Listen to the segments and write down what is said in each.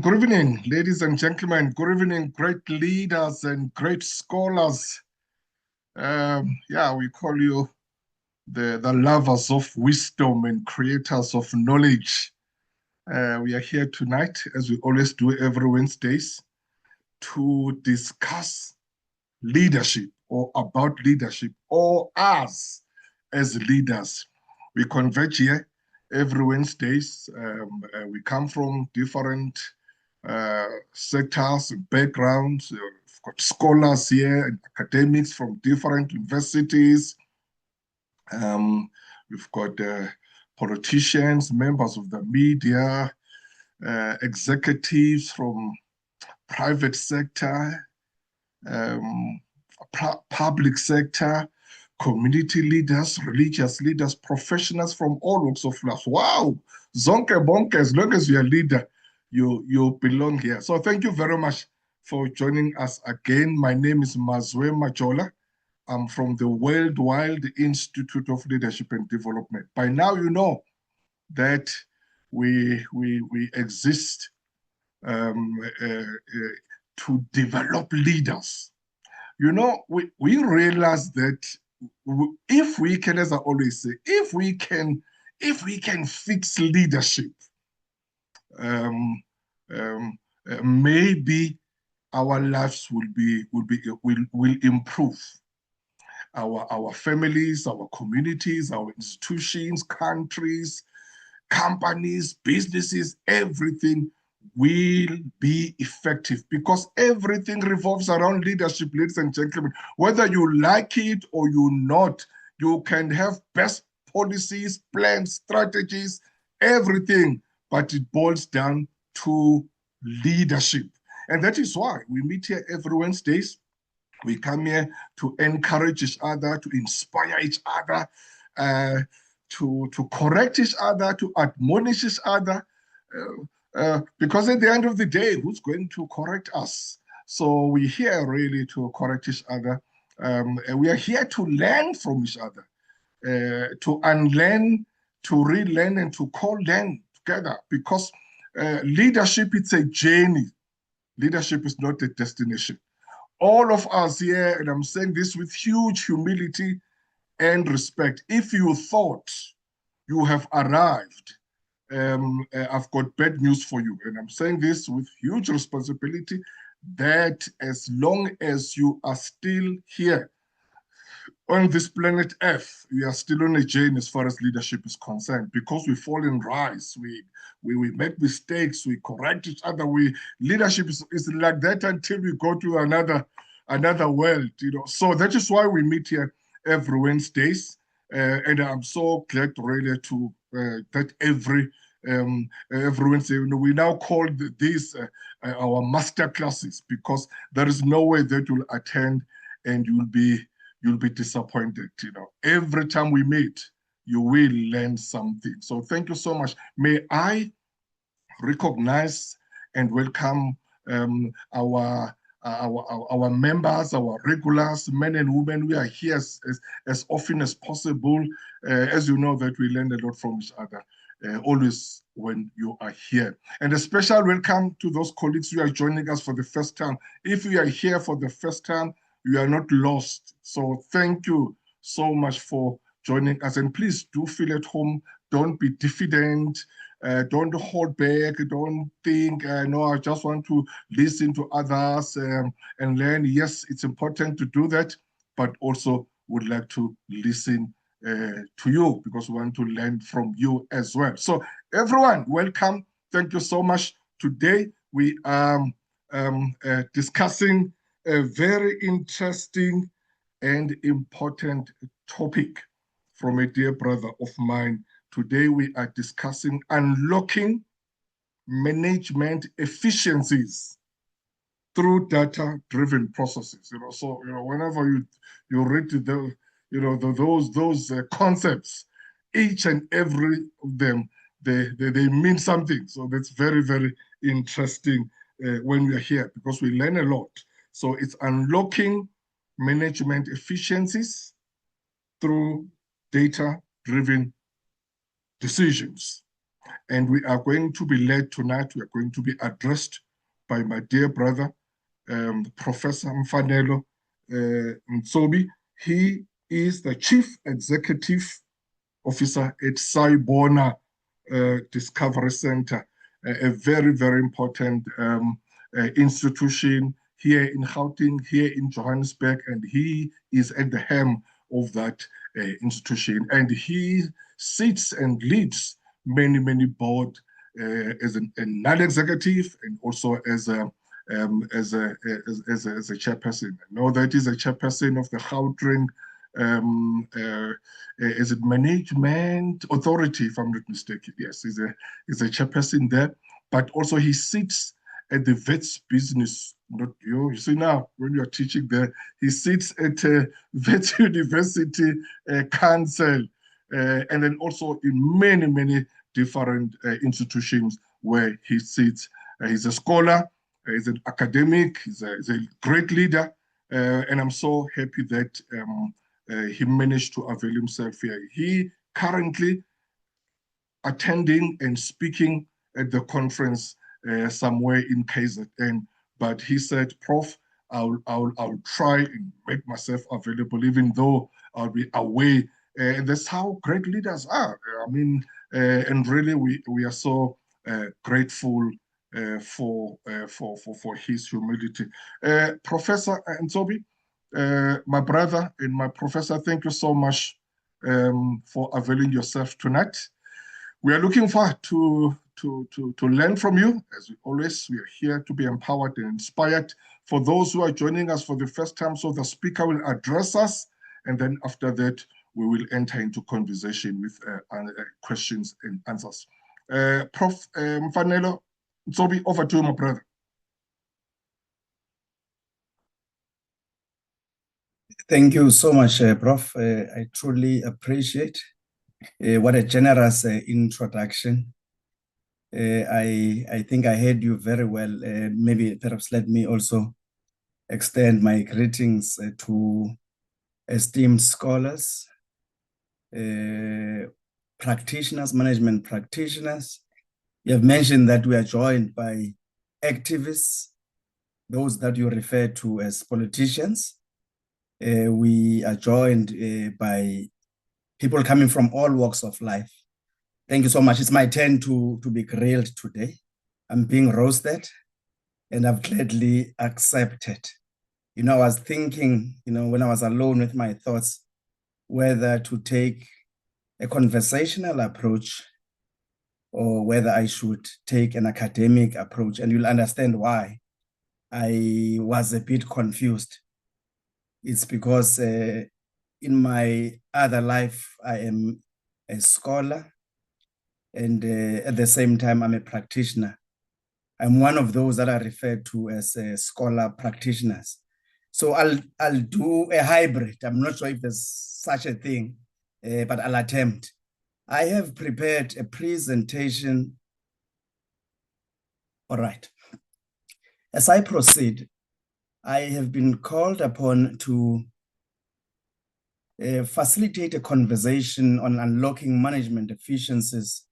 Good evening, ladies and gentlemen. Good evening, great leaders and great scholars. Yeah, we call you the lovers of wisdom and creators of knowledge. We are here tonight, as we always do every Wednesdays, to discuss leadership or about leadership or us as leaders. We converge here every Wednesdays. We come from different sectors, backgrounds. We've got scholars here and academics from different universities. We've got politicians, members of the media, executives from private sector, public sector, community leaders, religious leaders, professionals from all walks of life. Wow, zonke bonke, as long as you're a leader, you belong here. So thank you very much for joining us again. My name is Mazwe Majola. I'm from the Worldwide Institute of Leadership and Development. By now, you know that we exist to develop leaders. You know, we realize that if we can, as I always say, if we can fix leadership, maybe our lives will improve. Our families, our communities, our institutions, countries, companies, businesses, everything will be effective because everything revolves around leadership, ladies and gentlemen. Whether you like it or you not, you can have best policies, plans, strategies, everything, but it boils down to leadership. And that is why we meet here every Wednesdays. We come here to encourage each other, to inspire each other, to correct each other, to admonish each other. Because at the end of the day, who's going to correct us? So we're here really to correct each other. And we are here to learn from each other, to unlearn, to relearn, and to co-learn together. Because leadership, it's a journey. Leadership is not a destination. All of us here, and I'm saying this with huge humility and respect, if you thought you have arrived, I've got bad news for you. And I'm saying this with huge responsibility, that as long as you are still here on this planet Earth, we are still on a journey as far as leadership is concerned, because we fall and rise, we make mistakes, we correct each other. Leadership is like that until we go to another world, you know. So that is why we meet here every Wednesdays, and I'm so glad really to that every Wednesday, you know, we now call these our master classes, because there is no way that you'll attend and you'll be disappointed. You know, every time we meet, you will learn something. So thank you so much. May I recognize and welcome our members, our regulars, men and women. We are here as often as possible. As you know, that we learn a lot from each other, always when you are here. And a special welcome to those colleagues who are joining us for the first time. If you are here for the first time, you are not lost. So thank you so much for joining us. And please do feel at home. Don't be diffident. Don't hold back. Don't think, no, I just want to listen to others and learn. Yes, it's important to do that, but also would like to listen to you, because we want to learn from you as well. So everyone, welcome. Thank you so much. Today we are discussing a very interesting and important topic from a dear brother of mine. Today we are discussing unlocking management efficiencies through data-driven processes. You know, so whenever you read those concepts, each and every of them, they mean something. So that's very, very interesting when we are here, because we learn a lot. So it's unlocking management efficiencies through data-driven decisions. And we are going to be led tonight, we are going to be addressed by my dear brother, Professor Mfanelo Ntsobi. He is the Chief Executive Officer at Sibona Discovery Center, a very, very important institution here in Gauteng, here in Johannesburg, and he is at the helm of that institution. And he sits and leads many, many board as a non-executive and also as a chairperson. I know that he's a chairperson of the Gauteng is it Management Authority, if I'm not mistaken. Yes, he's a chairperson there, but also he sits at the Vets Business. Not you. You see now when you are teaching there, he sits at Vets University Council, and then also in many many different institutions where he sits. He's a scholar. He's an academic. He's a great leader, and I'm so happy that. He managed to avail himself here. He currently attending and speaking at the conference somewhere in KZN, but he said, Prof, I'll try and make myself available, even though I'll be away. And that's how great leaders are. I mean, and really we are so grateful for his humility. Professor Ntsobi, my brother and my professor, thank you so much for availing yourself tonight. We are looking forward to learn from you. As always, we are here to be empowered and inspired. For those who are joining us for the first time, so the speaker will address us, and then after that, we will enter into conversation with questions and answers. Prof. Mfanelo, Ntsobi, over to you, my brother. Thank you so much, Prof. I truly appreciate what a generous introduction. I think I heard you very well. Maybe perhaps let me also extend my greetings to esteemed scholars, practitioners, management practitioners. You have mentioned that we are joined by activists, those that you refer to as politicians. We are joined by people coming from all walks of life. Thank you so much. It's my turn to be grilled today. I'm being roasted, and I've gladly accepted. You know, I was thinking, you know, when I was alone with my thoughts, whether to take a conversational approach or whether I should take an academic approach, and you'll understand why I was a bit confused. It's because in my other life, I am a scholar, and at the same time, I'm a practitioner. I'm one of those that are referred to as scholar practitioners. So I'll do a hybrid. I'm not sure if there's such a thing, but I'll attempt. I have prepared a presentation. All right. As I proceed, I have been called upon to facilitate a conversation on unlocking management efficiencies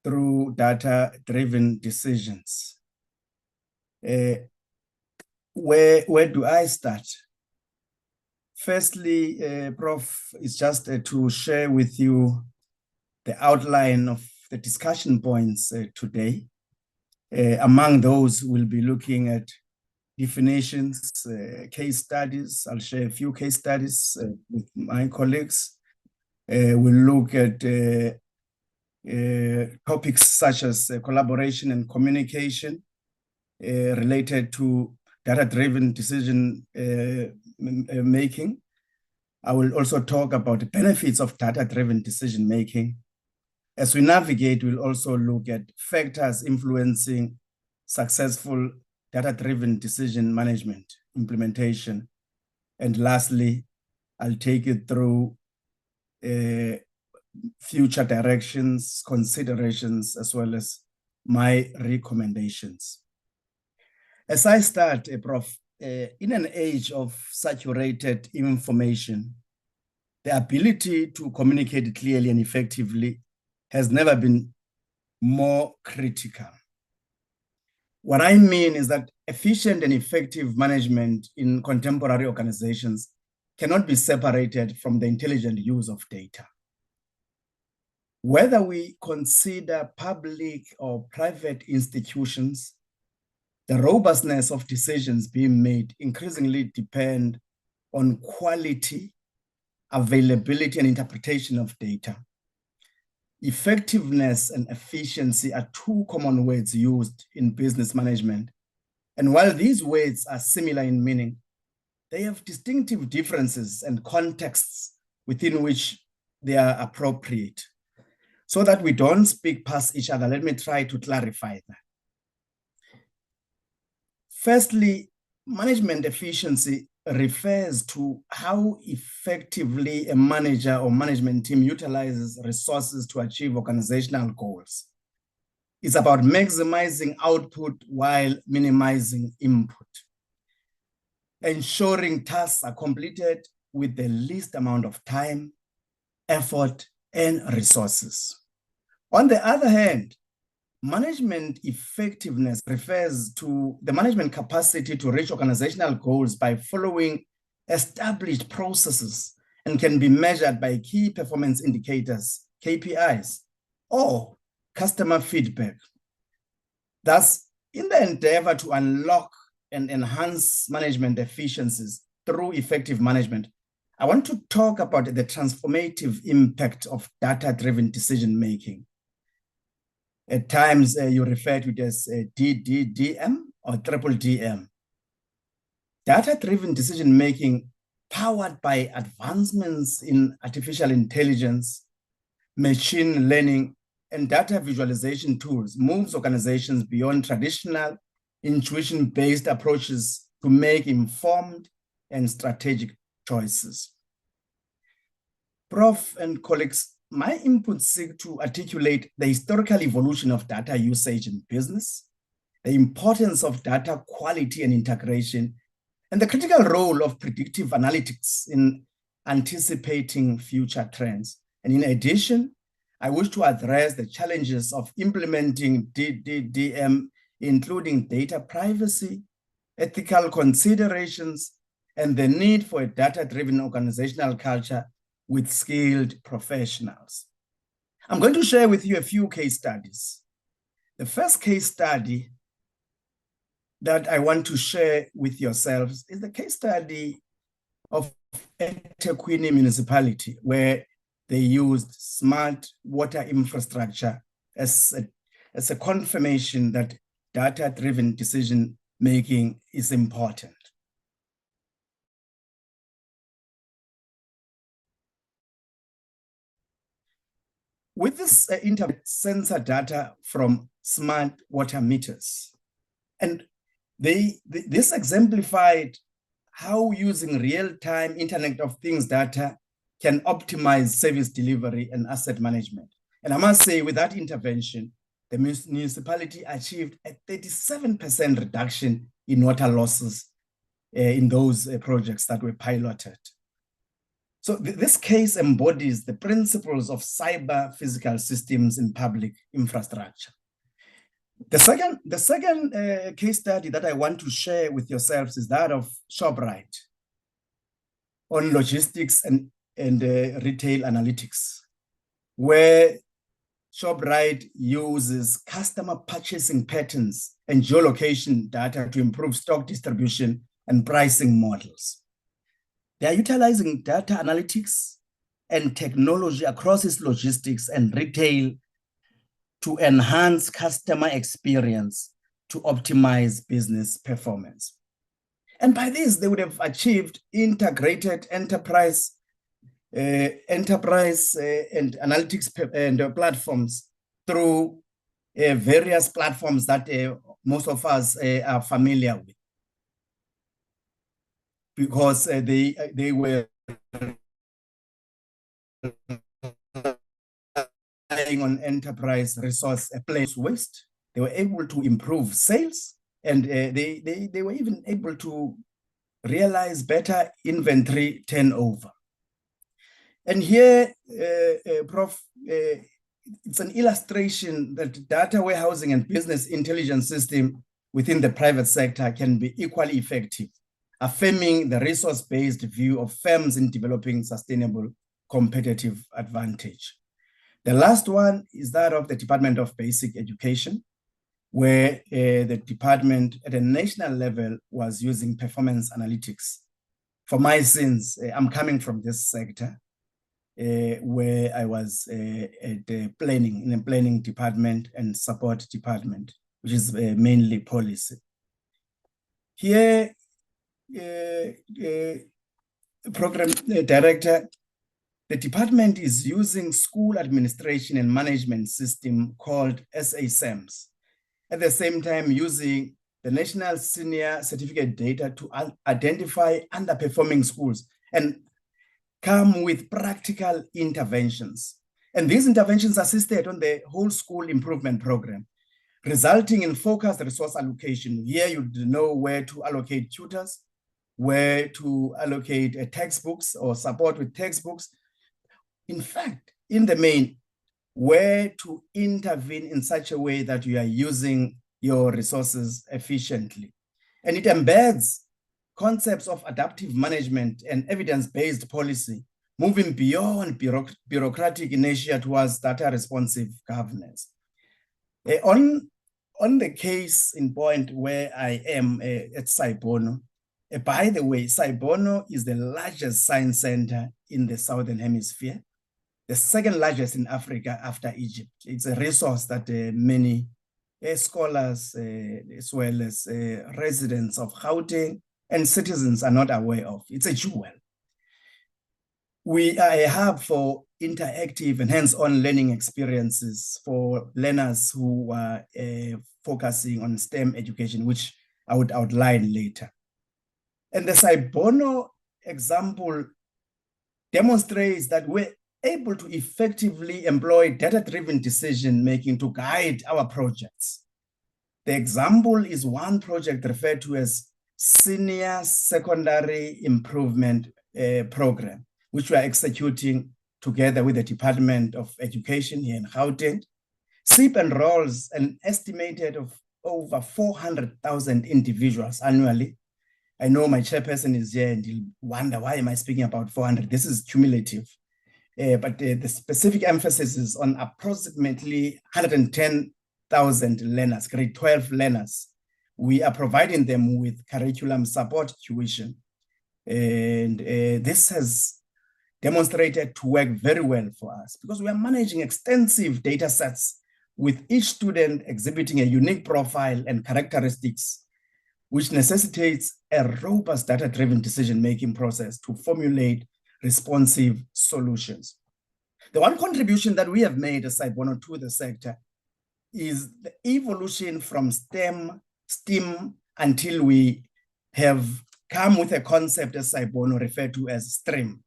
through data-driven decisions. Where do I start? Firstly, Prof, is just to share with you the outline of the discussion points today. Among those, we'll be looking at definitions, case studies. I'll share a few case studies with my colleagues. We'll look at topics such as collaboration and communication related to data-driven decision making. I will also talk about the benefits of data-driven decision making. As we navigate, we'll also look at factors influencing successful data-driven decision management implementation. And lastly, I'll take you through future directions, considerations, as well as my recommendations. As I start, Prof, in an age of saturated information, the ability to communicate clearly and effectively has never been more critical. What I mean is that efficient and effective management in contemporary organizations cannot be separated from the intelligent use of data. Whether we consider public or private institutions, the robustness of decisions being made increasingly depend on quality, availability, and interpretation of data. Effectiveness and efficiency are two common words used in business management. And while these words are similar in meaning, they have distinctive differences and contexts within which they are appropriate. So that we don't speak past each other, let me try to clarify that. Firstly, management efficiency refers to how effectively a manager or management team utilizes resources to achieve organizational goals. It's about maximizing output while minimizing input, ensuring tasks are completed with the least amount of time, effort, and resources. On the other hand, management effectiveness refers to the management capacity to reach organizational goals by following established processes and can be measured by key performance indicators, KPIs, or customer feedback. Thus, in the endeavor to unlock and enhance management efficiencies through effective management, I want to talk about the transformative impact of data-driven decision-making. At times, you refer to it as DDDM or triple DM. Data-driven decision-making powered by advancements in artificial intelligence, machine learning, and data visualization tools moves organizations beyond traditional intuition-based approaches to make informed and strategic choices. Prof and colleagues, my inputs seek to articulate the historical evolution of data usage in business, the importance of data quality and integration, and the critical role of predictive analytics in anticipating future trends. And in addition, I wish to address the challenges of implementing DDDM, including data privacy, ethical considerations, and the need for a data-driven organizational culture with skilled professionals. I'm going to share with you a few case studies. The first case study that I want to share with yourselves is the case study of eThekwini municipality, where they used smart water infrastructure as a confirmation that data-driven decision-making is important. With this sensor data from smart water meters, and this exemplified how using real-time Internet of Things data can optimize service delivery and asset management. And I must say, with that intervention, the municipality achieved a 37% reduction in water losses in those projects that were piloted. So this case embodies the principles of cyber physical systems in public infrastructure. The second case study that I want to share with yourselves is that of ShopRite on logistics and retail analytics, where ShopRite uses customer purchasing patterns and geolocation data to improve stock distribution and pricing models. They are utilizing data analytics and technology across its logistics and retail to enhance customer experience to optimize business performance. And by this, they would have achieved integrated enterprise and analytics and platforms through various platforms that most of us are familiar with, because they were relying on enterprise resource place waste. They were able to improve sales, and they were even able to realize better inventory turnover. And here, Prof, it's an illustration that data warehousing and business intelligence system within the private sector can be equally effective, affirming the resource-based view of firms in developing sustainable competitive advantage. The last one is that of the Department of Basic Education, where the department at a national level was using performance analytics. For my sins, I'm coming from this sector, where I was at the in the planning department and support department, which is mainly policy. Here, program director, the department is using school administration and management system called SASAMS. At the same time, using the National Senior Certificate data to identify underperforming schools and come with practical interventions. And these interventions assisted on the whole school improvement program, resulting in focused resource allocation. Here you know where to allocate tutors, where to allocate textbooks or support with textbooks. In fact, in the main, where to intervene in such a way that you are using your resources efficiently. And it embeds concepts of adaptive management and evidence-based policy, moving beyond bureaucratic inertia towards data-responsive governance. On the case in point where I am at Saibono, by the way, Saibono is the largest science center in the Southern Hemisphere, the second largest in Africa after Egypt. It's a resource that many scholars, as well as residents of Gauteng and citizens are not aware of. It's a jewel. We are a hub for interactive and hands-on learning experiences for learners who are focusing on STEM education, which I would outline later. And the Saibono example demonstrates that we're able to effectively employ data-driven decision-making to guide our projects. The example is one project referred to as Senior Secondary Improvement Program, which we are executing together with the Department of Education here in Gauteng. SIP enrolls an estimated of over 400,000 individuals annually. I know my chairperson is here and he'll wonder, why am I speaking about 400? This is cumulative. But the specific emphasis is on approximately 110,000 learners, grade 12 learners. We are providing them with curriculum support tuition. And this has demonstrated to work very well for us because we are managing extensive data sets with each student exhibiting a unique profile and characteristics, which necessitates a robust data-driven decision-making process to formulate responsive solutions. The one contribution that we have made as Saibono to the sector is the evolution from STEM until we have come with a concept as Saibono referred to as STREAM.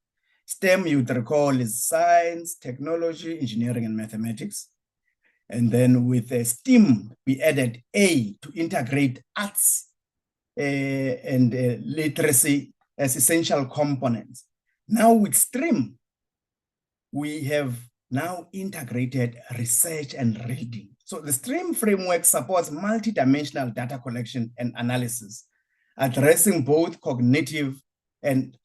STEM, you'd recall, is science, technology, engineering, and mathematics. And then with STEAM, we added A to integrate arts and literacy as essential components. Now with STREAM, we have now integrated research and reading. So the STREAM framework supports multidimensional data collection and analysis, addressing both cognitive and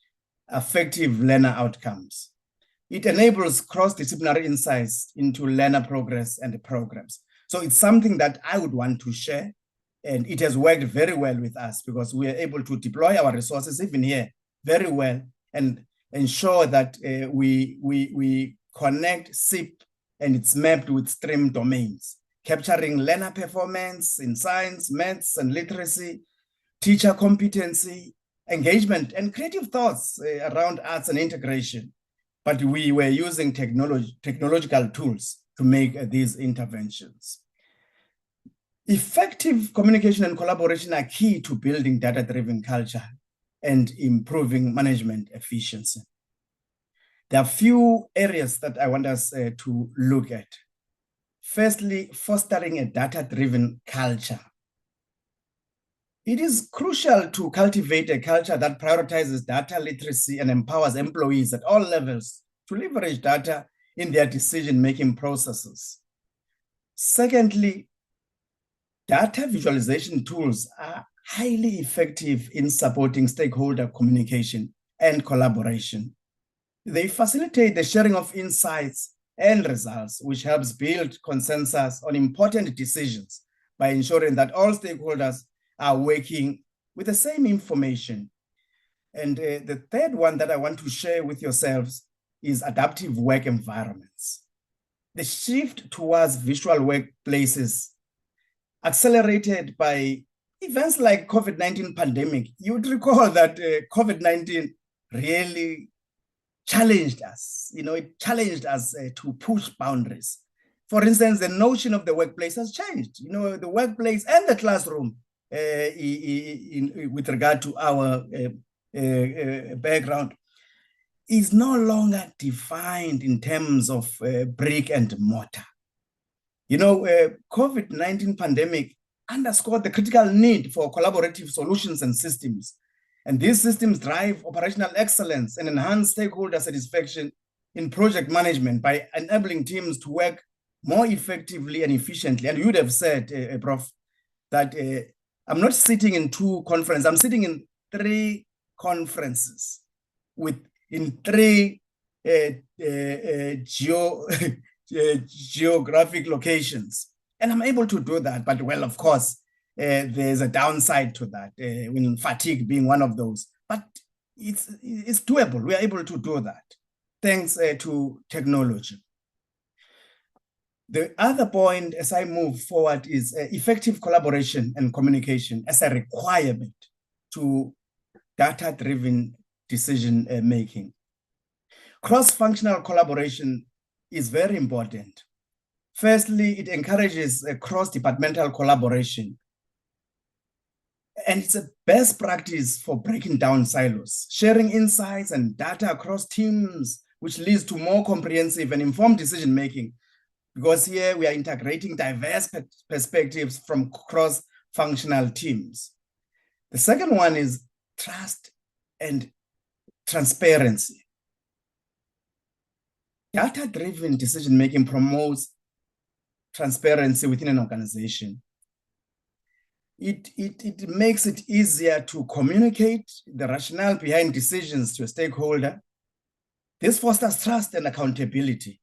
affective learner outcomes. It enables cross-disciplinary insights into learner progress and programs. So it's something that I would want to share, and it has worked very well with us because we are able to deploy our resources even here very well and ensure that we connect SIP and it's mapped with STREAM domains, capturing learner performance in science, maths, and literacy, teacher competency, engagement, and creative thoughts around arts and integration. But we were using technological tools to make these interventions. Effective communication and collaboration are key to building data-driven culture and improving management efficiency. There are a few areas that I want us to look at. Firstly, fostering a data-driven culture. It is crucial to cultivate a culture that prioritizes data literacy and empowers employees at all levels to leverage data in their decision-making processes. Secondly, data visualization tools are highly effective in supporting stakeholder communication and collaboration. They facilitate the sharing of insights and results, which helps build consensus on important decisions by ensuring that all stakeholders are working with the same information. And the third one that I want to share with yourselves is adaptive work environments. The shift towards visual workplaces, accelerated by events like COVID-19 pandemic. You would recall that COVID-19 really challenged us. It challenged us to push boundaries. For instance, the notion of the workplace has changed. The workplace and the classroom with regard to our background is no longer defined in terms of brick and mortar. COVID-19 pandemic underscored the critical need for collaborative solutions and systems. And these systems drive operational excellence and enhance stakeholder satisfaction in project management by enabling teams to work more effectively and efficiently. And you would have said, Prof, that I'm not sitting in 2 conferences, I'm sitting in 3 conferences in 3 geographic locations. And I'm able to do that. But well, of course, there's a downside to that, when fatigue being one of those. But it's doable. We are able to do that thanks to technology. The other point as I move forward is effective collaboration and communication as a requirement to data-driven decision making. Cross-functional collaboration is very important. Firstly, it encourages cross-departmental collaboration. And it's a best practice for breaking down silos, sharing insights and data across teams, which leads to more comprehensive and informed decision-making, because here we are integrating diverse perspectives from cross-functional teams. The second one is trust and transparency. Data-driven decision-making promotes transparency within an organization. It makes it easier to communicate the rationale behind decisions to a stakeholder. This fosters trust and accountability.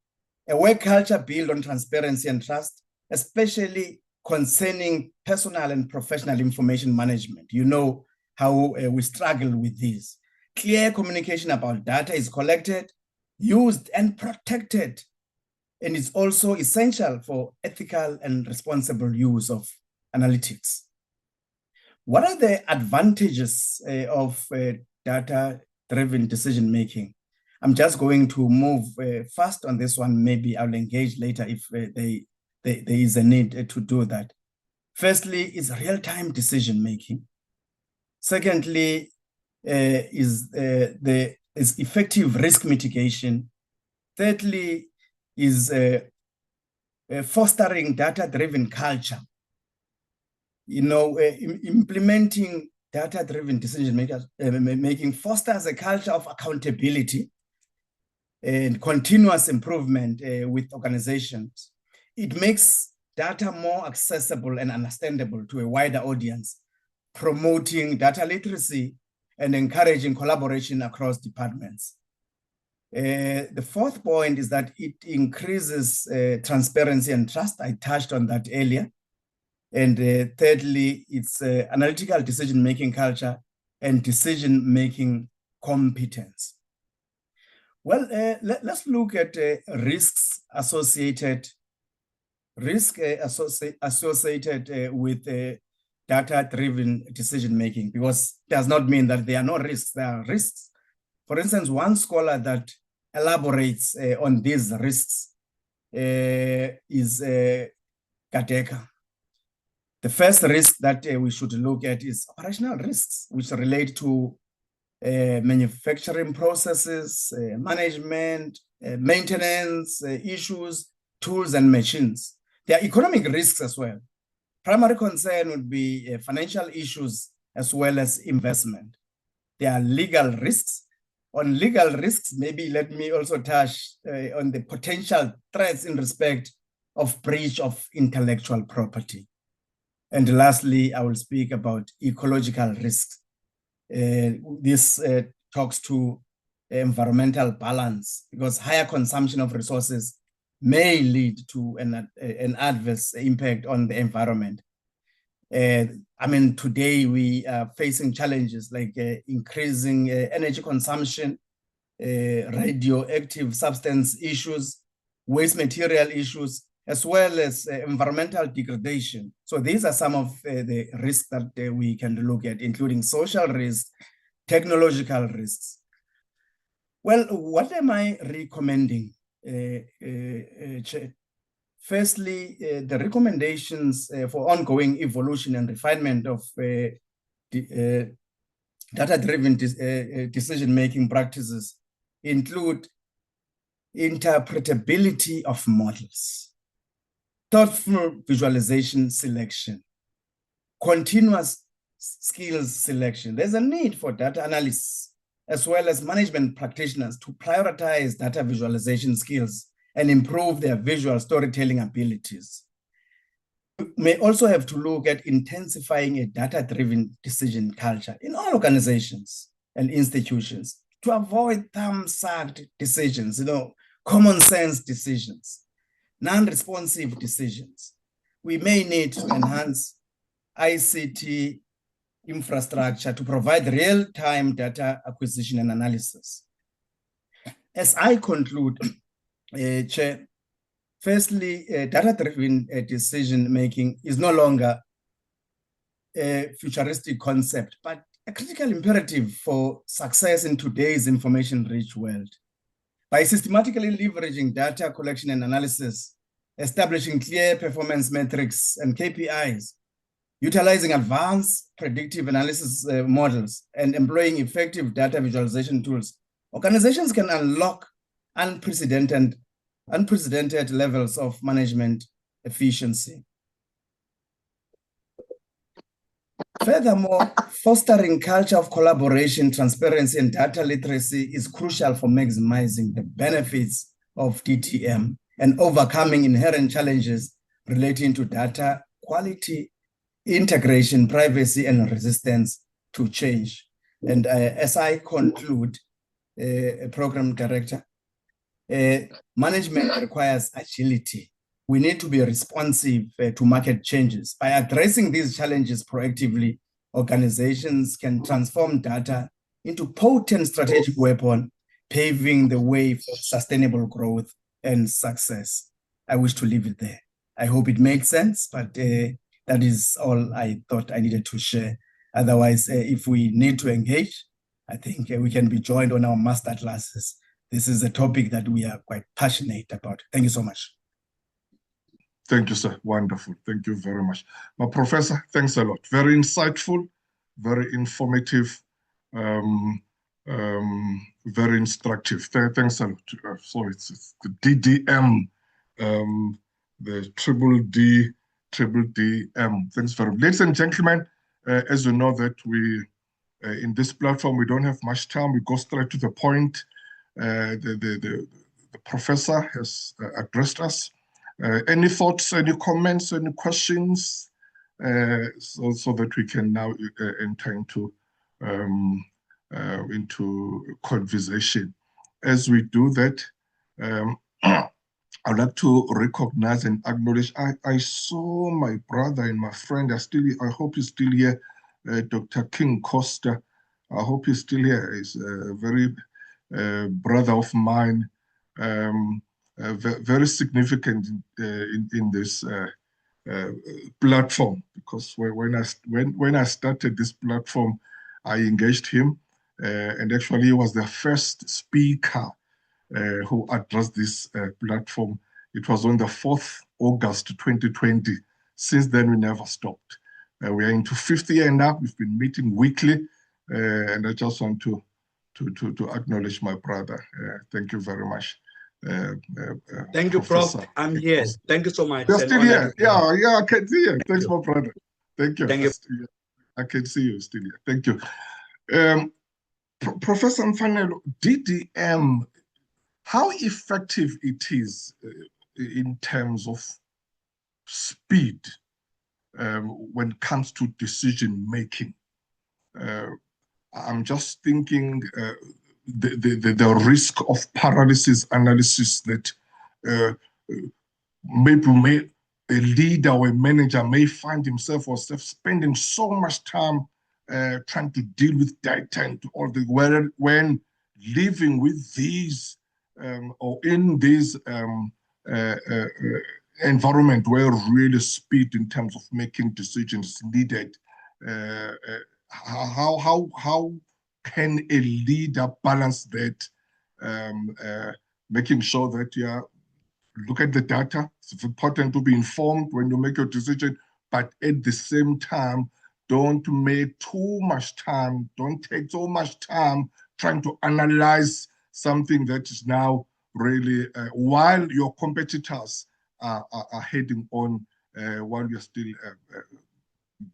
A work culture built on transparency and trust, especially concerning personal and professional information management. You know how we struggle with this. Clear communication about data is collected, used, and protected. And it's also essential for ethical and responsible use of analytics. What are the advantages of data-driven decision-making? I'm just going to move fast on this one. Maybe I'll engage later if there is a need to do that. Firstly, is real-time decision-making. Secondly, is effective risk mitigation. Thirdly, is fostering data-driven culture. Implementing data-driven decision-making fosters a culture of accountability and continuous improvement with organizations. It makes data more accessible and understandable to a wider audience, promoting data literacy and encouraging collaboration across departments. The fourth point is that it increases transparency and trust. I touched on that earlier. And thirdly, it's analytical decision-making culture and decision-making competence. Well, let's look at risks associated with data-driven decision-making, because it does not mean that there are no risks. There are risks. For instance, one scholar that elaborates on these risks is Gadeka. The first risk that we should look at is operational risks, which relate to manufacturing processes, management, maintenance issues, tools, and machines. There are economic risks as well. Primary concern would be financial issues as well as investment. There are legal risks, On legal risks, maybe let me also touch on the potential threats in respect of breach of intellectual property. And lastly, I will speak about ecological risks. This talks to environmental balance, because higher consumption of resources may lead to an adverse impact on the environment. I mean, today we are facing challenges like increasing energy consumption, radioactive substance issues, waste material issues, as well as environmental degradation. So these are some of the risks that we can look at, including social risks, technological risks. Well, what am I recommending, Chair? Firstly, the recommendations for ongoing evolution and refinement of data-driven decision-making practices include interpretability of models, thoughtful visualization selection, continuous skills selection. There's a need for data analysts as well as management practitioners to prioritize data visualization skills and improve their visual storytelling abilities. We may also have to look at intensifying a data-driven decision culture in all organizations and institutions to avoid thumb-sucked decisions, common sense decisions, non-responsive decisions. We may need to enhance ICT infrastructure to provide real-time data acquisition and analysis. As I conclude, Chair, firstly, data-driven decision-making is no longer a futuristic concept, but a critical imperative for success in today's information-rich world. By systematically leveraging data collection and analysis, establishing clear performance metrics and KPIs, utilizing advanced predictive analysis models, and employing effective data visualization tools, organizations can unlock unprecedented levels of management efficiency. Furthermore, fostering culture of collaboration, transparency, and data literacy is crucial for maximizing the benefits of DTM and overcoming inherent challenges relating to data quality, integration, privacy, and resistance to change. And as I conclude, Program Director, management requires agility. We need to be responsive to market changes. By addressing these challenges proactively, organizations can transform data into potent strategic weapon, paving the way for sustainable growth and success. I wish to leave it there. I hope it makes sense, but that is all I thought I needed to share. Otherwise, if we need to engage, I think we can be joined on our master classes. This is a topic that we are quite passionate about. Thank you so much. Thank you, sir. Wonderful. Thank you very much. My professor, thanks a lot. Very insightful, very informative, very instructive. Thanks a lot. So it's the DDM, the triple DM. Thanks very much. Ladies and gentlemen, as you know that we, in this platform, we don't have much time. We go straight to the point. The professor has addressed us. Any thoughts, any comments, any questions, so that we can now enter into conversation. As we do that, I'd like to recognize and acknowledge. I saw my brother and my friend. I hope he's still here, Dr. King Costa. I hope he's still here. He's a very brother of mine. Very significant in this platform, because when I started this platform, I engaged him, and actually he was the first speaker who addressed this platform. It was on the 4th August 2020. Since then, we never stopped. We are into 5th year now. We've been meeting weekly, and I just want to acknowledge my brother. Thank you very much. Thank you, Prof. I'm here. Thank you so much. You're still here. Yeah, I can see you. Thanks, my brother. Thank you. Thank you. I can see you still here. Thank you. Professor Mfanelo, DDM, how effective it is in terms of speed when it comes to decision making? I'm just thinking the risk of paralysis analysis that maybe a leader or a manager may find himself or herself spending so much time trying to deal with data and all the when living with these or in this environment where really speed in terms of making decisions needed. How can a leader balance that, making sure that look at the data. It's important to be informed when you make your decision, but at the same time, don't make too much time, don't take so much time trying to analyze something that is now really, while your competitors are heading on, while you're still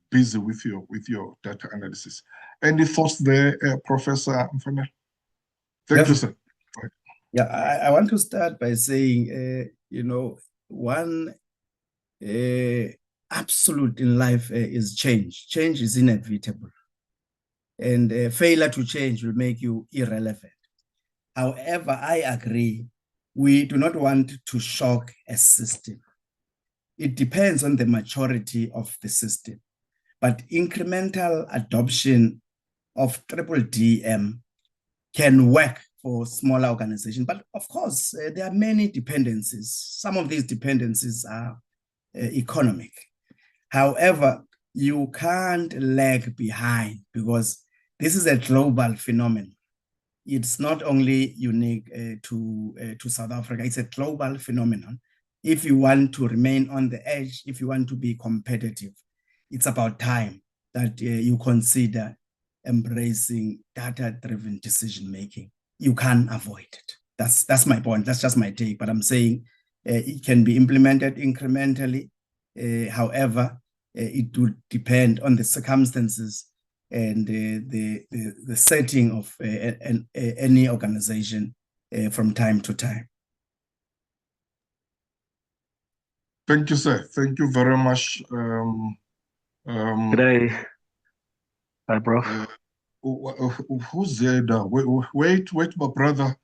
busy with your data analysis. Any thoughts there, Professor Mfanelo? Thank you, sir. Yeah, I want to start by saying, one absolute in life is change. Change is inevitable. And failure to change will make you irrelevant. However, I agree, we do not want to shock a system. It depends on the maturity of the system. But incremental adoption of DDM can work for smaller organizations. But of course, there are many dependencies. Some of these dependencies are economic. However, you can't lag behind because this is a global phenomenon. It's not only unique to South Africa, it's a global phenomenon. If you want to remain on the edge, if you want to be competitive, it's about time that you consider embracing data-driven decision-making. You can't avoid it. That's my point. That's just my take. But I'm saying it can be implemented incrementally. However, it would depend on the circumstances and the setting of any organization from time to time. Thank you, sir. Thank you very much. Good day. Hi, Prof. Who's there now? Wait, my brother.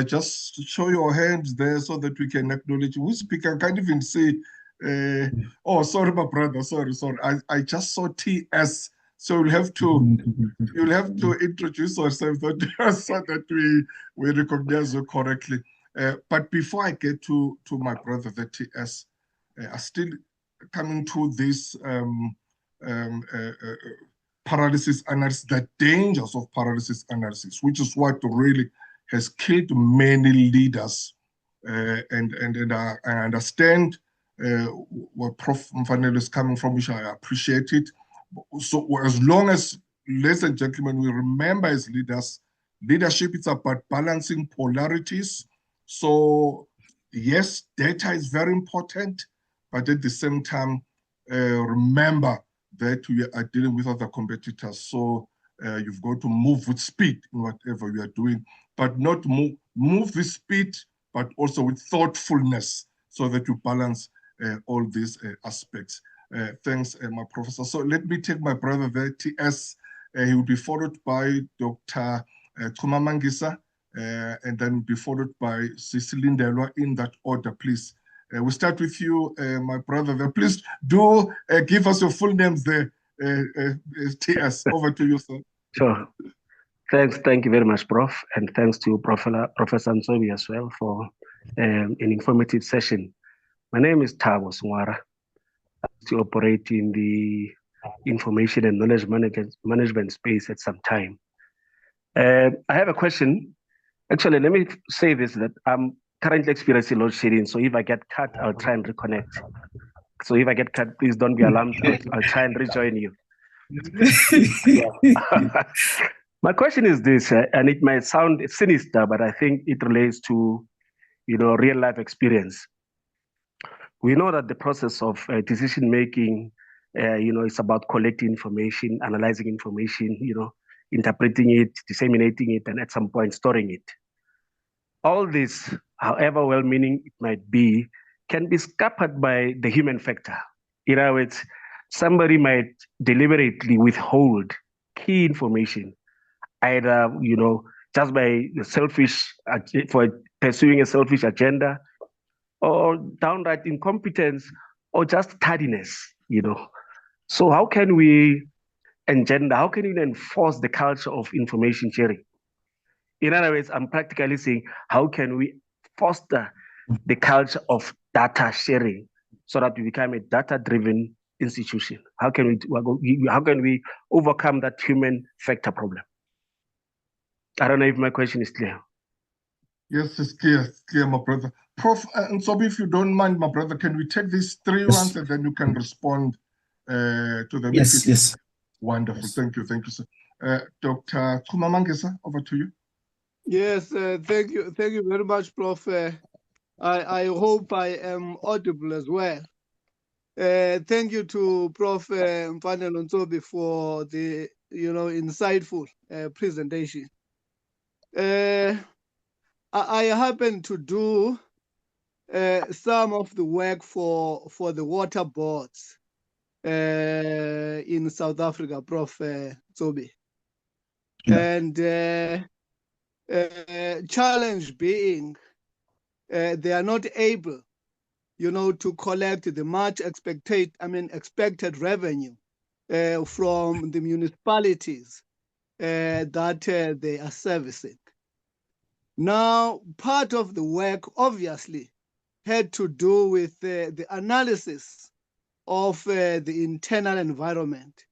Just show your hands there so that we can acknowledge. Who's speaking? I can't even see. Oh, sorry, my brother. Sorry. I just saw TS. So you'll have to introduce yourself so that we recognize you correctly. But before I get to my brother, the TS, I still coming to this paralysis analysis, the dangers of paralysis analysis, which is what really has killed many leaders. And I understand where Prof. Mfanelo is coming from, which I appreciate it. So as long as, ladies and gentlemen, we remember as leaders, leadership is about balancing polarities. So yes, data is very important, but at the same time, remember that we are dealing with other competitors. So you've got to move with speed in whatever you are doing, but not move with speed, but also with thoughtfulness so that you balance all these aspects. Thanks, my professor. So let me take my brother there, TS. He will be followed by Dr. Kumamangisa, and then will be followed by Cecilia Ndelwa in that order, please. We'll start with you, my brother there. Please do give us your full names there, TS. Over to you, sir. Sure. Thank you very much, Prof. And thanks to Professor Ntsobi as well for an informative session. My name is Thabo Sungwara. I used to operate in the information and knowledge management space at some time. I have a question. Actually, let me say this, that I'm currently experiencing load shedding. So if I get cut, I'll try and reconnect. So if I get cut, please don't be alarmed. I'll try and rejoin you. My question is this, and it might sound sinister, but I think it relates to, real life experience. We know that the process of decision making, is about collecting information, analyzing information, interpreting it, disseminating it, and at some point storing it. All this, however well-meaning it might be, can be scuppered by the human factor. In other words, somebody might deliberately withhold key information, either just by for pursuing a selfish agenda, or downright incompetence, or just tardiness. So how can we enforce the culture of information sharing? In other words, I'm practically saying, how can we foster the culture of data sharing so that we become a data-driven institution? How can we overcome that human factor problem? I don't know if my question is clear. Yes, it's clear, my brother. Prof, Ntsobi, if you don't mind, my brother, can we take these three ones and then you can respond to them? Yes. Wonderful. Yes. Thank you, sir. Dr. Kumamangesa, over to you. Yes, thank you very much, Prof. I hope I am audible as well. Thank you to Prof. Mfanelo Ntsobi for the insightful presentation. I happen to do some of the work for the water boards in South Africa, Prof. Ntsobi. And challenge being they are not able, to collect the much expected revenue from the municipalities that they are servicing. Now, part of the work obviously had to do with the analysis of the internal environment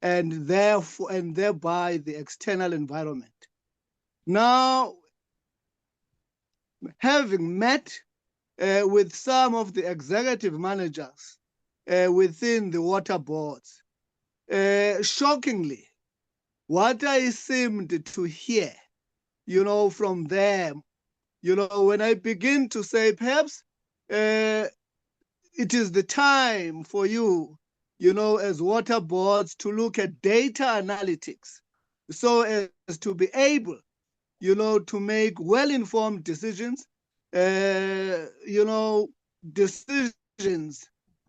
and thereby the external environment. Now, having met with some of the executive managers within the water boards, shockingly, what I seemed to hear, from them, when I begin to say, perhaps it is the time for you, as water boards to look at data analytics so as to be able, to make well-informed decisions, decisions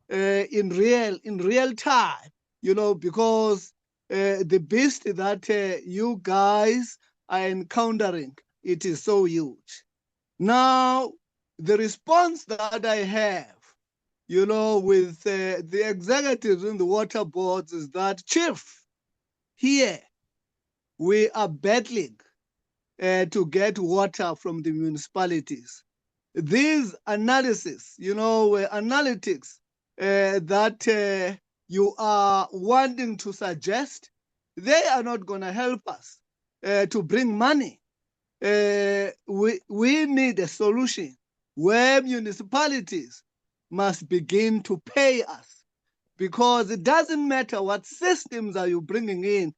in real time, because the beast that you guys are encountering, it is so huge. Now, the response that I have, with the executives in the water boards is that, Chief, here we are battling to get water from the municipalities. These analysis, analytics that you are wanting to suggest, they are not going to help us to bring money. We need a solution where municipalities must begin to pay us, because it doesn't matter what systems are you bringing in,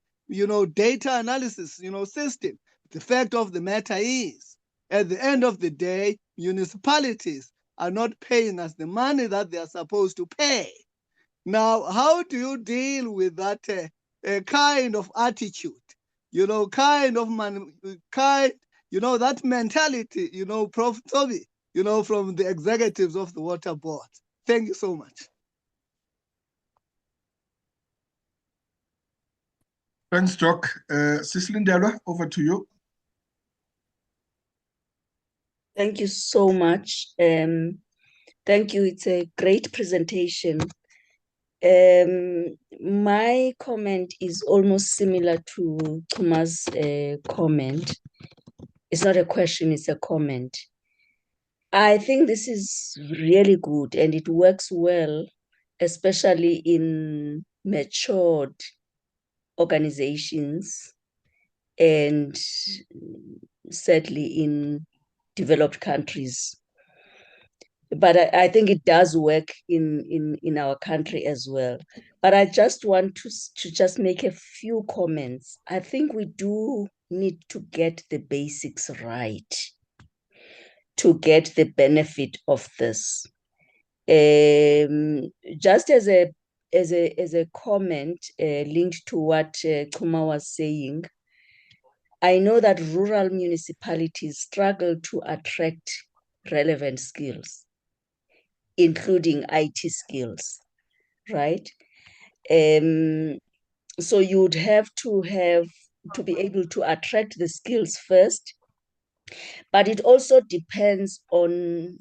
data analysis, system. The fact of the matter is, at the end of the day, municipalities are not paying us the money that they are supposed to pay. Now, how do you deal with that kind of attitude? That mentality, Prof. Ntsobi, from the executives of the water board. Thank you so much. Thanks, Doc. Cecily Ndalwa, over to you. Thank you so much. Thank you. It's a great presentation. My comment is almost similar to Thomas' comment. It's not a question, it's a comment. I think this is really good and it works well, especially in matured organizations and certainly in developed countries. But I think it does work in our country as well. But I just want to just make a few comments. I think we do need to get the basics right to get the benefit of this. Just as a comment linked to what Kuma was saying, I know that rural municipalities struggle to attract relevant skills, including IT skills, right? So you would have to be able to attract the skills first, but it also depends on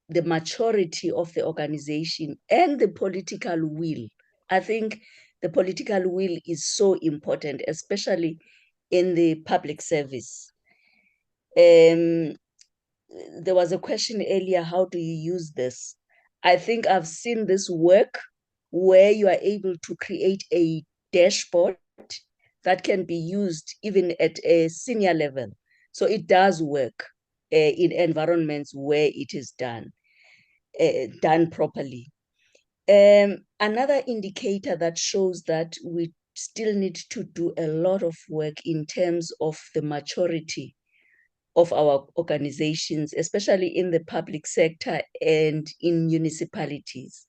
the maturity of the organization and the political will. I think the political will is so important, especially in the public service. There was a question earlier, how do you use this? I think I've seen this work where you are able to create a dashboard that can be used even at a senior level. So it does work in environments where it is done properly. Another indicator that shows that we still need to do a lot of work in terms of the maturity of our organizations, especially in the public sector and in municipalities.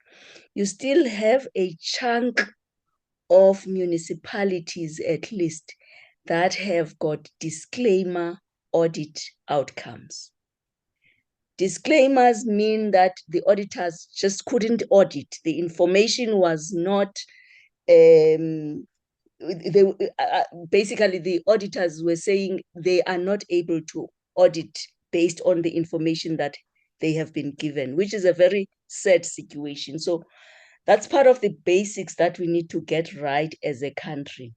You still have a chunk of municipalities, at least, that have got disclaimer audit outcomes. Disclaimers mean that the auditors just couldn't audit. The information was not, basically the auditors were saying they are not able to audit based on the information that they have been given, which is a very sad situation. So that's part of the basics that we need to get right as a country.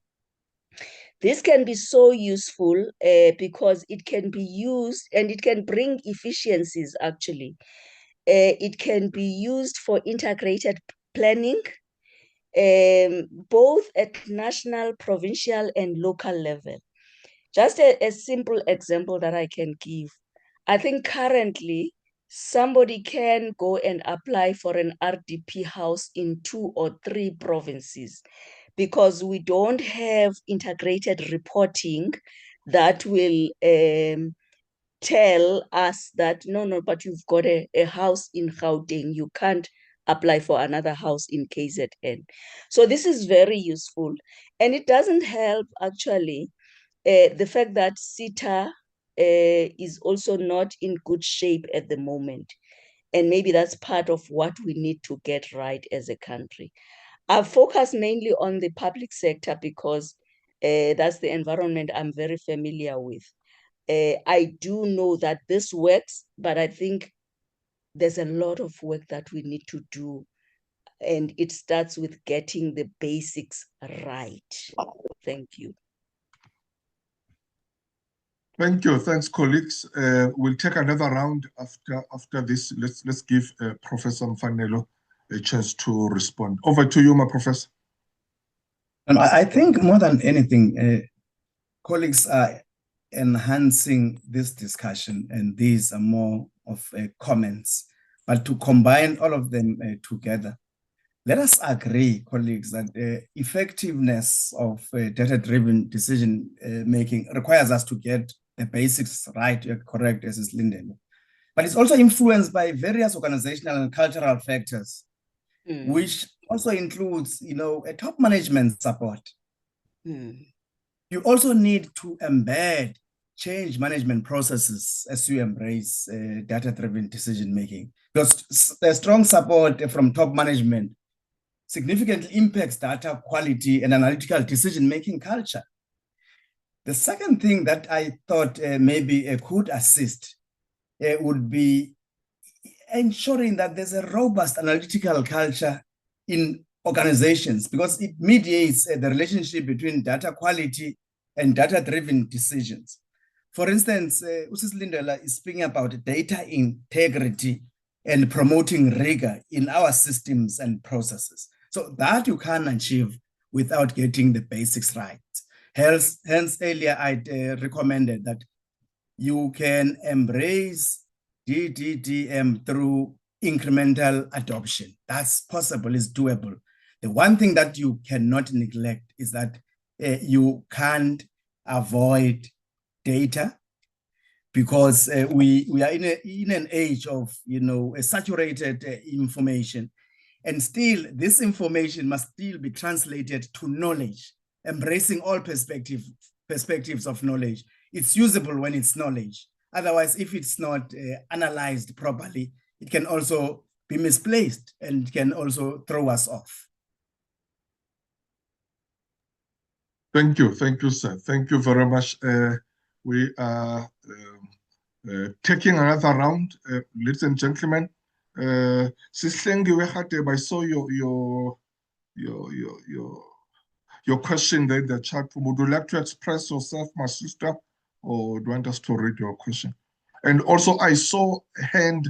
This can be so useful because it can be used and it can bring efficiencies, actually. It can be used for integrated planning, both at national, provincial, and local level. Just a simple example that I can give. I think currently somebody can go and apply for an RDP house in 2 or 3 provinces because we don't have integrated reporting that will tell us that, no, but you've got a house in Gauteng, you can't apply for another house in KZN. So this is very useful. And it doesn't help, actually, the fact that SITA is also not in good shape at the moment. And maybe that's part of what we need to get right as a country. I've focused mainly on the public sector because that's the environment I'm very familiar with. I do know that this works, but I think there's a lot of work that we need to do. And it starts with getting the basics right. Thank you. Thank you. Thanks, colleagues. We'll take another round after this. Let's give Professor Mfanelo a chance to respond. Over to you, my professor. I think more than anything, colleagues are enhancing this discussion, and these are more of comments. But to combine all of them together, let us agree, colleagues, that the effectiveness of data-driven decision making requires us to get the basics right, correct, as is Linden. But it's also influenced by various organizational and cultural factors, which also includes, a top management support. You also need to embed change management processes as you embrace data-driven decision making, because the strong support from top management significantly impacts data quality and analytical decision-making culture. The second thing that I thought maybe could assist would be ensuring that there's a robust analytical culture in organizations, because it mediates the relationship between data quality and data-driven decisions. For instance, Usis Lindela is speaking about data integrity and promoting rigor in our systems and processes. So that you can achieve without getting the basics right. Hence earlier I recommended that you can embrace DDDM through incremental adoption. That's possible, it's doable. The one thing that you cannot neglect is that you can't avoid data, because we are in an age of a saturated information. And still, this information must still be translated to knowledge, embracing all perspectives of knowledge. it's usable when it's knowledge. Otherwise, if it's not analyzed properly, it can also be misplaced and can also throw us off. Thank you, sir. Thank you very much. We are taking another round, ladies and gentlemen. Sihlengiwe Khatebe, I saw your question there in the chat room. Would you like to express yourself, my sister, or do you want us to read your question? And also, I saw a hand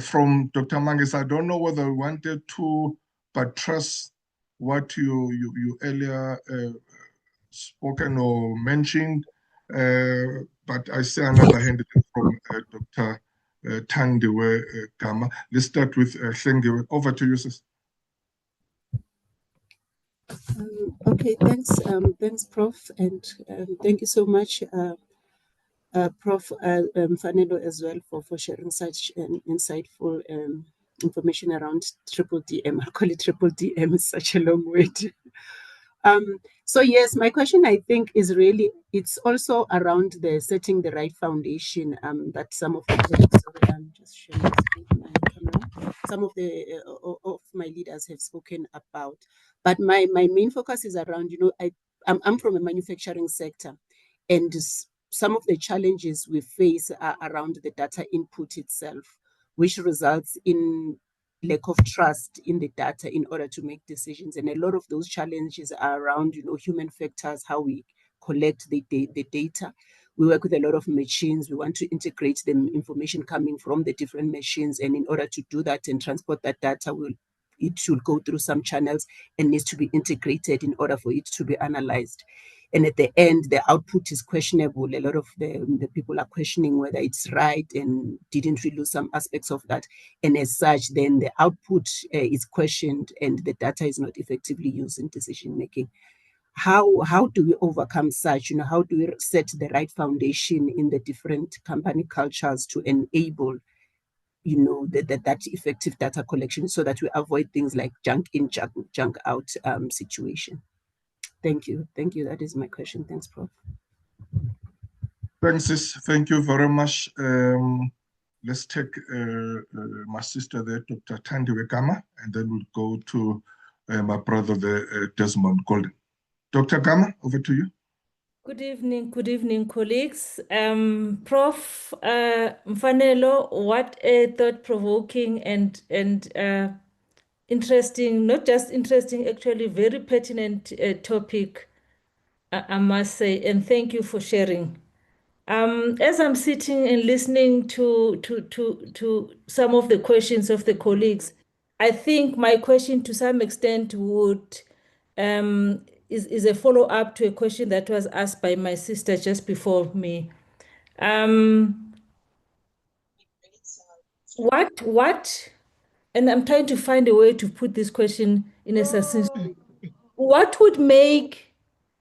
from Dr. Mangis. I don't know whether you wanted to buttress what you earlier spoken or mentioned, but I see another hand from Dr. Tandiwe Gama. Let's start with Hlengiwe. Over to you, sis. Okay, thanks, thanks, Prof, and thank you so much, Prof. Mfanelo as well for sharing such insightful information around triple DM. I call it triple DM. It's such a long word. So yes, my question I think is really, it's also around the setting the right foundation that some of the sorry, I'm just sharing my camera. Some of the of my leaders have spoken about, but my main focus is around, you know, I'm from a manufacturing sector, and some of the challenges we face are around the data input itself, which results in lack of trust in the data in order to make decisions. And a lot of those challenges are around, you know, human factors, how we collect the data. We work with a lot of machines. We want to integrate the information coming from the different machines. And in order to do that and transport that data, it should go through some channels and needs to be integrated in order for it to be analyzed. And at the end, the output is questionable. A lot of the people are questioning whether it's right and didn't we lose some aspects of that. And as such, then the output is questioned and the data is not effectively used in decision making. How do we overcome such? You know, how do we set the right foundation in the different company cultures to enable, you know, that effective data collection so that we avoid things like junk in, junk out situation? Thank you. Thank you. That is my question. Thanks, Prof. Thanks, sis. Thank you very much. Let's take my sister there, Dr. Tandiwe Gama, and then we'll go to my brother there, Desmond Golden. Dr. Gama, over to you. Good evening, colleagues. Prof. Mfanelo, what a thought-provoking and interesting, not just interesting, actually very pertinent topic, I must say, and thank you for sharing. As I'm sitting and listening to some of the questions of the colleagues, I think my question to some extent would is a follow-up to a question that was asked by my sister just before me. What, and I'm trying to find a way to put this question in a succinct way. What would make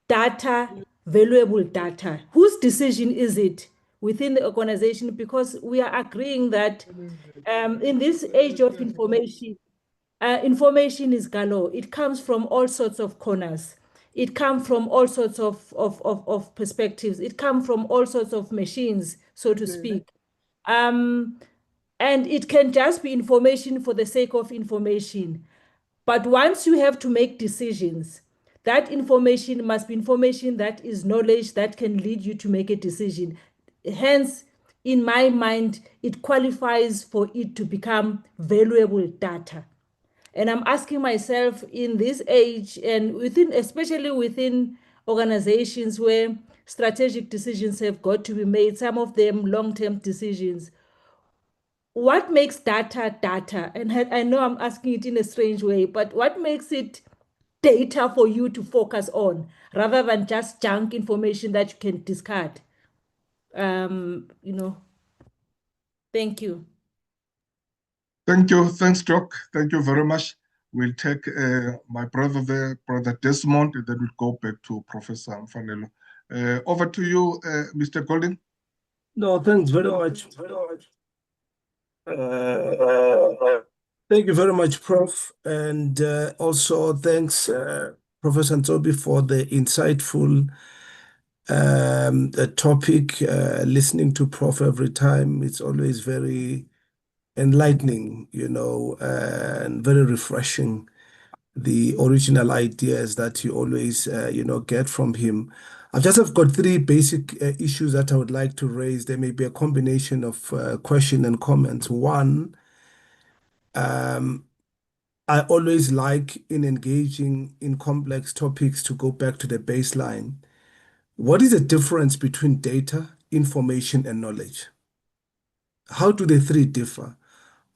data valuable data? Whose decision is it within the organization? Because we are agreeing that in this age of information, information is galore. It comes from all sorts of corners. It comes from all sorts of perspectives. It comes from all sorts of machines, so to speak. And it can just be information for the sake of information. But once you have to make decisions, that information must be information that is knowledge that can lead you to make a decision. Hence, in my mind, it qualifies for it to become valuable data. And I'm asking myself in this age and especially within organizations where strategic decisions have got to be made, some of them long-term decisions, what makes data data? And I know I'm asking it in a strange way, but what makes it data for you to focus on rather than just junk information that you can discard? You know, thank you. Thank you. Thanks, Doc. Thank you very much. We'll take my brother there, Brother Desmond, and then we'll go back to Professor Mfanelo. Over to you, Mr. Golden. No, thanks very much. Thank you very much, Prof. And also thanks, Professor Ntsobi, for the insightful the topic. Listening to Prof every time, it's always very enlightening, and very refreshing. The original ideas that you always, get from him. I just have got three basic issues that I would like to raise. There may be a combination of question and comments. One, I always like in engaging in complex topics to go back to the baseline. What is the difference between data, information, and knowledge? How do the three differ?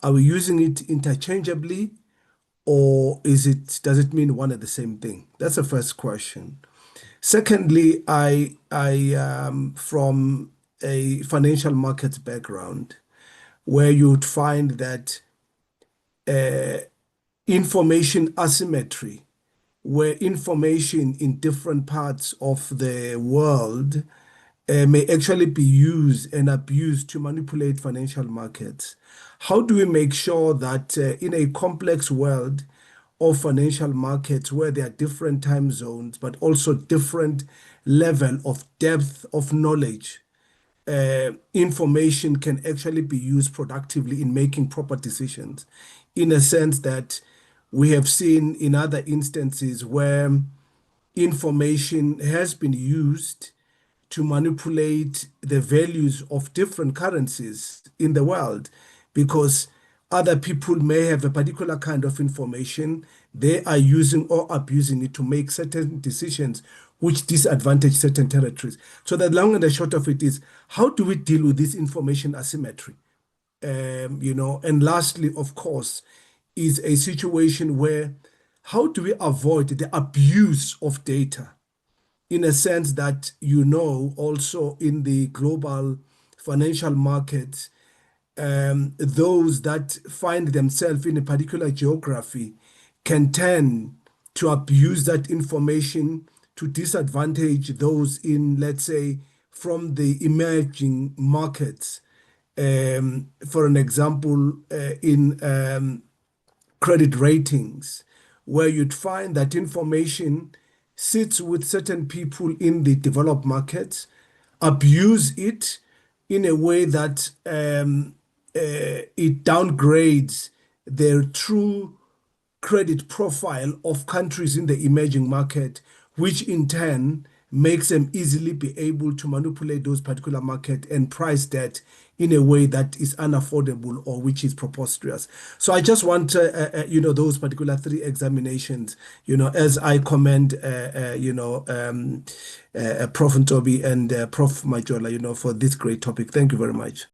Are we using it interchangeably, or does it mean one and the same thing? That's the first question. Secondly, I from a financial markets background, where you'd find that information asymmetry, where information in different parts of the world may actually be used and abused to manipulate financial markets. How do we make sure that in a complex world of financial markets where there are different time zones, but also different level of depth of knowledge, information can actually be used productively in making proper decisions, in a sense that we have seen in other instances where information has been used to manipulate the values of different currencies in the world, because other people may have a particular kind of information they are using or abusing it to make certain decisions which disadvantage certain territories. So the long and the short of it is, how do we deal with this information asymmetry? And lastly, of course, is a situation where how do we avoid the abuse of data, in a sense that, also in the global financial markets, those that find themselves in a particular geography can tend to abuse that information to disadvantage those in, let's say, from the emerging markets. For an example, in credit ratings, where you'd find that information sits with certain people in the developed markets, abuse it in a way that it downgrades their true credit profile of countries in the emerging market, which in turn makes them easily be able to manipulate those particular market and price debt in a way that is unaffordable or which is preposterous. So I just want, those particular three examinations, as I commend, Prof. Ntsobi and Prof. Majola, for this great topic. Thank you very much.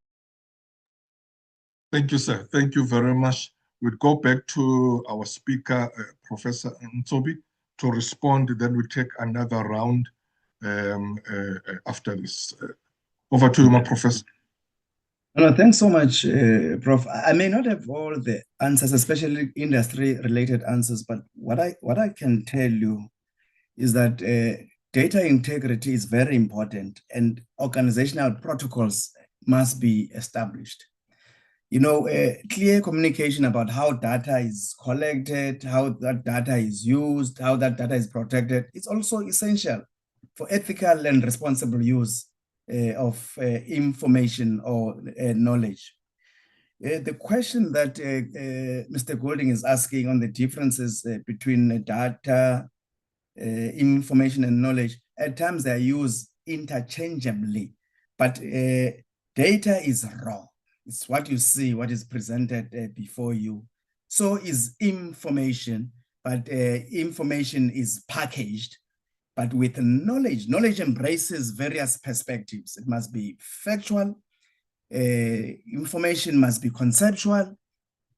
Thank you, sir. Thank you very much. We'll go back to our speaker, Professor Ntsobi, to respond. Then we'll take another round after this. Over to you, my professor. No, thanks so much, Prof. I may not have all the answers, especially industry-related answers, but what I can tell you is that data integrity is very important, and organizational protocols must be established. Clear communication about how data is collected, how that data is used, how that data is protected. It's also essential for ethical and responsible use of information or knowledge. The question that Mr. Golding is asking on the differences between data, information, and knowledge, at times they are used interchangeably, but data is raw. It's what you see, what is presented before you. So is information, but information is packaged. But with knowledge embraces various perspectives. It must be factual, information must be conceptual,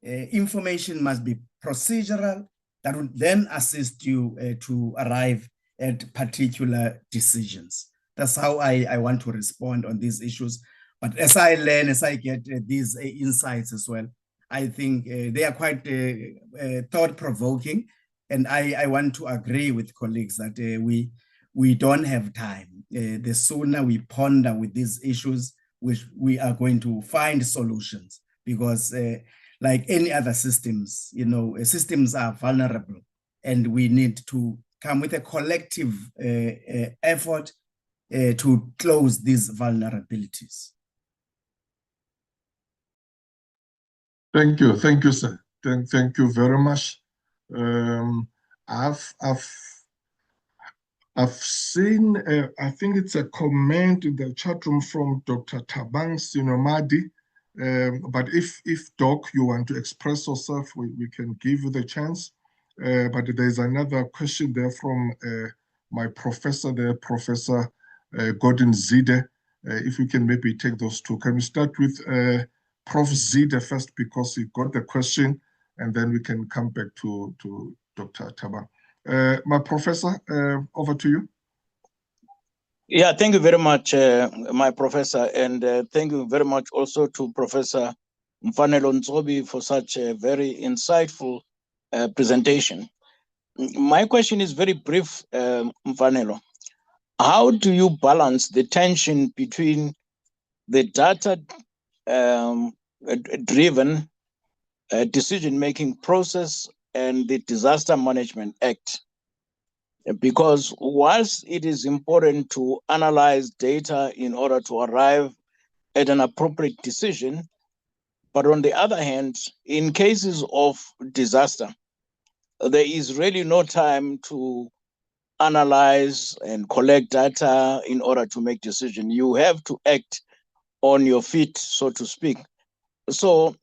information must be procedural, that would then assist you to arrive at particular decisions. That's how I want to respond on these issues. But as I learn, as I get these insights as well, I think they are quite thought-provoking. And I want to agree with colleagues that we don't have time. The sooner we ponder with these issues, we are going to find solutions, because like any other systems, systems are vulnerable, and we need to come with a collective effort to close these vulnerabilities. Thank you, sir. Thank you very much. I've seen, I think it's a comment in the chat room from Dr. Tabang Sinomadi. But if Doc, you want to express yourself, we can give you the chance. But there's another question there from my professor there, Professor Gordon Zide. If we can maybe take those two. Can we start with Prof. Zide first, because he got the question, and then we can come back to Dr. Tabang. My professor, over to you. Yeah, thank you very much, my professor, and thank you very much also to Professor Mfanelo Ntsobi for such a very insightful presentation. My question is very brief, Mfanelo. How do you balance the tension between the data-driven decision-making process and the Disaster Management Act? Because whilst it is important to analyze data in order to arrive at an appropriate decision, but on the other hand, in cases of disaster, there is really no time to analyze and collect data in order to make decision. You have to act on your feet, so to speak. So,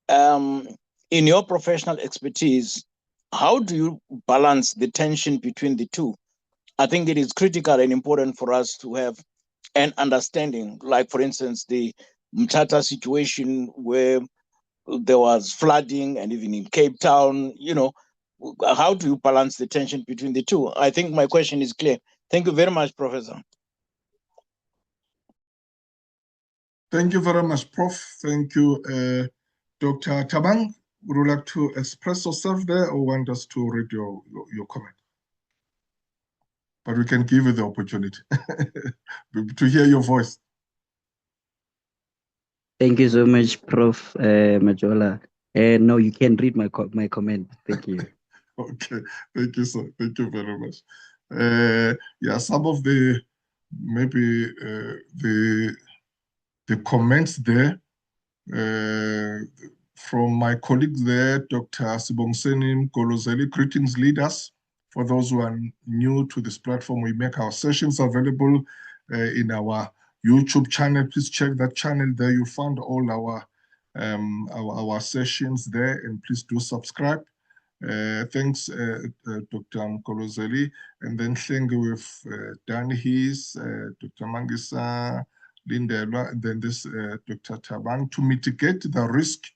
in your professional expertise, how do you balance the tension between the two? I think it is critical and important for us to have an understanding, like, for instance, the Mthatha situation where there was flooding, and even in Cape Town, how do you balance the tension between the two? I think my question is clear. Thank you very much, Professor. Thank you very much, Prof. Thank you. Dr. Tabang, would you like to express yourself there, or want us to read your comment? But we can give you the opportunity to hear your voice. Thank you so much, Prof. Majola. No, you can read my comment. Thank you. Okay, thank you, sir. Thank you very much. Yeah, some of the maybe the comments there from my colleagues there, Dr. Sibongiseni Golozeli, greetings leaders. For those who are new to this platform, we make our sessions available in our YouTube channel. Please check that channel there. You'll find all our sessions there, and please do subscribe. Thanks, Dr. Golozeli. And then thank you with Danny Hees, Dr. Mangisa, Lindelwa, and then this Dr. Tabang. To mitigate the risk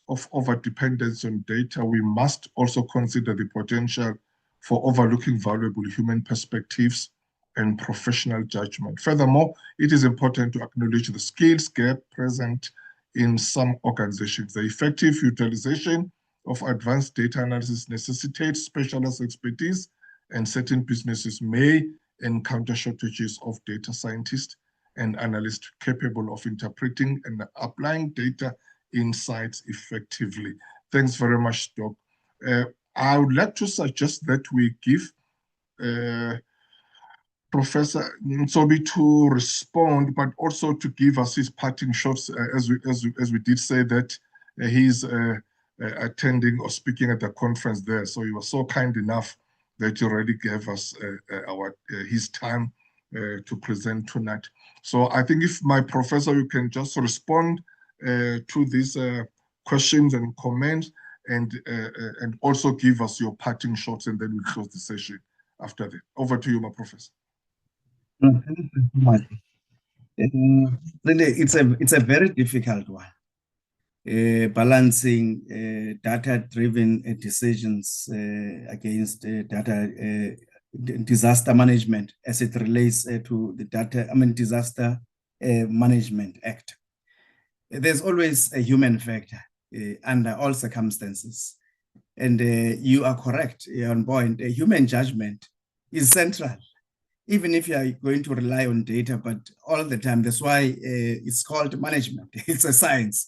of overdependence on data, we must also consider the potential for overlooking valuable human perspectives and professional judgment. Furthermore, it is important to acknowledge the skills gap present in some organizations. The effective utilization of advanced data analysis necessitates specialist expertise, and certain businesses may encounter shortages of data scientists and analysts capable of interpreting and applying data insights effectively. Thanks very much, Doc. I would like to suggest that we give Professor Ntsobi to respond, but also to give us his parting shots, as we did say that he's attending or speaking at the conference there. So he was so kind enough that he already gave us his time to present tonight. So I think if my professor, you can just respond to these questions and comments, and also give us your parting shots, and then we'll close the session after that. Over to you, my professor. Really, it's a very difficult one. Balancing data-driven decisions against data disaster management as it relates to the Disaster Management Act. There's always a human factor under all circumstances. And you are correct, you're on point. Human judgment is central, even if you are going to rely on data, but all the time. That's why it's called management. It's a science.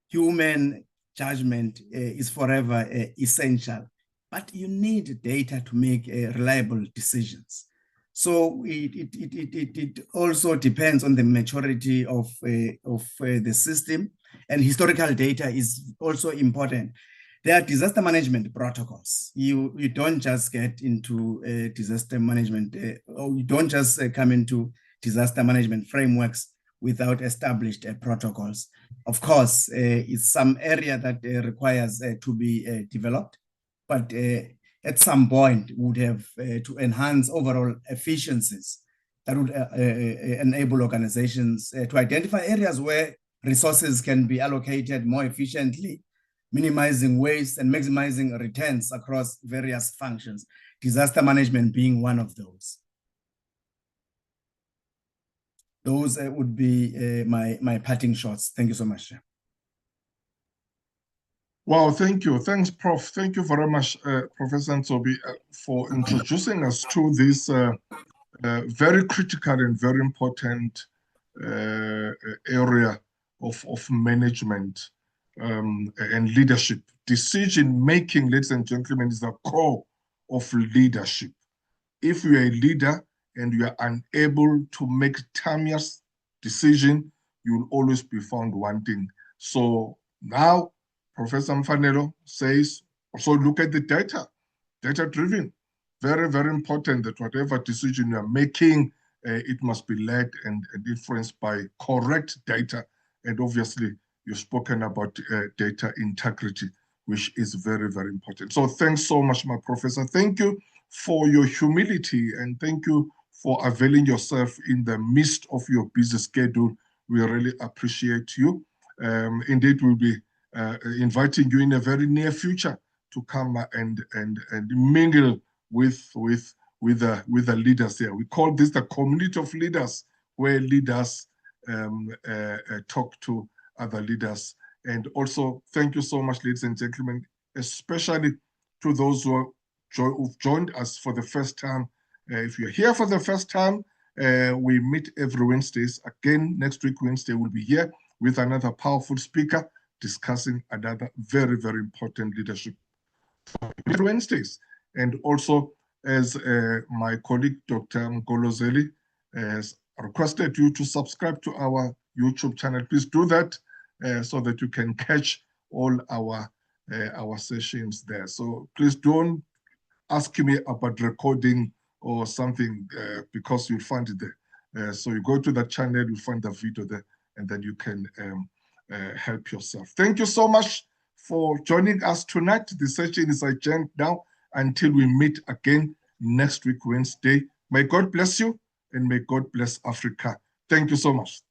Human judgment is forever essential, but you need data to make reliable decisions. So it also depends on the maturity of the system, and historical data is also important. There are disaster management protocols. You don't just get into disaster management, or you don't just come into disaster management frameworks without established protocols. Of course, it's some area that requires to be developed, but at some point would have to enhance overall efficiencies that would enable organizations to identify areas where resources can be allocated more efficiently, minimizing waste and maximizing returns across various functions, disaster management being one of those. Those would be my parting shots. Thank you so much. Wow, thank you. Thanks, Prof. Thank you very much, Professor Ntsobi, for introducing us to this very critical and very important area of management and leadership. Decision-making, ladies and gentlemen, is the core of leadership. If you are a leader and you are unable to make timeous decision, you will always be found wanting. So now, Professor Mfanelo says, also look at the data-driven. Very, very important that whatever decision you are making, it must be led and influenced by correct data. And obviously, you've spoken about data integrity, which is very, very important. So thanks so much, my professor. Thank you for your humility and thank you for availing yourself in the midst of your busy schedule. We really appreciate you. Indeed, we'll be inviting you in a very near future to come and mingle with the leaders here. We call this the community of leaders, where leaders talk to other leaders. And also, thank you so much, ladies and gentlemen, especially to those who've joined us for the first time. If you're here for the first time, we meet every Wednesdays. Again, next week, Wednesday, we'll be here with another powerful speaker discussing another very, very important leadership Wednesdays. And also, as my colleague, Dr. Mgolozeli, has requested you to subscribe to our YouTube channel. Please do that so that you can catch all our sessions there. So please don't ask me about recording or something because you'll find it there. So you go to that channel, you'll find the video there, and then you can help yourself. Thank you so much for joining us tonight. The session is adjourned now until we meet again next week, Wednesday. May God bless you and may God bless Africa. Thank you so much.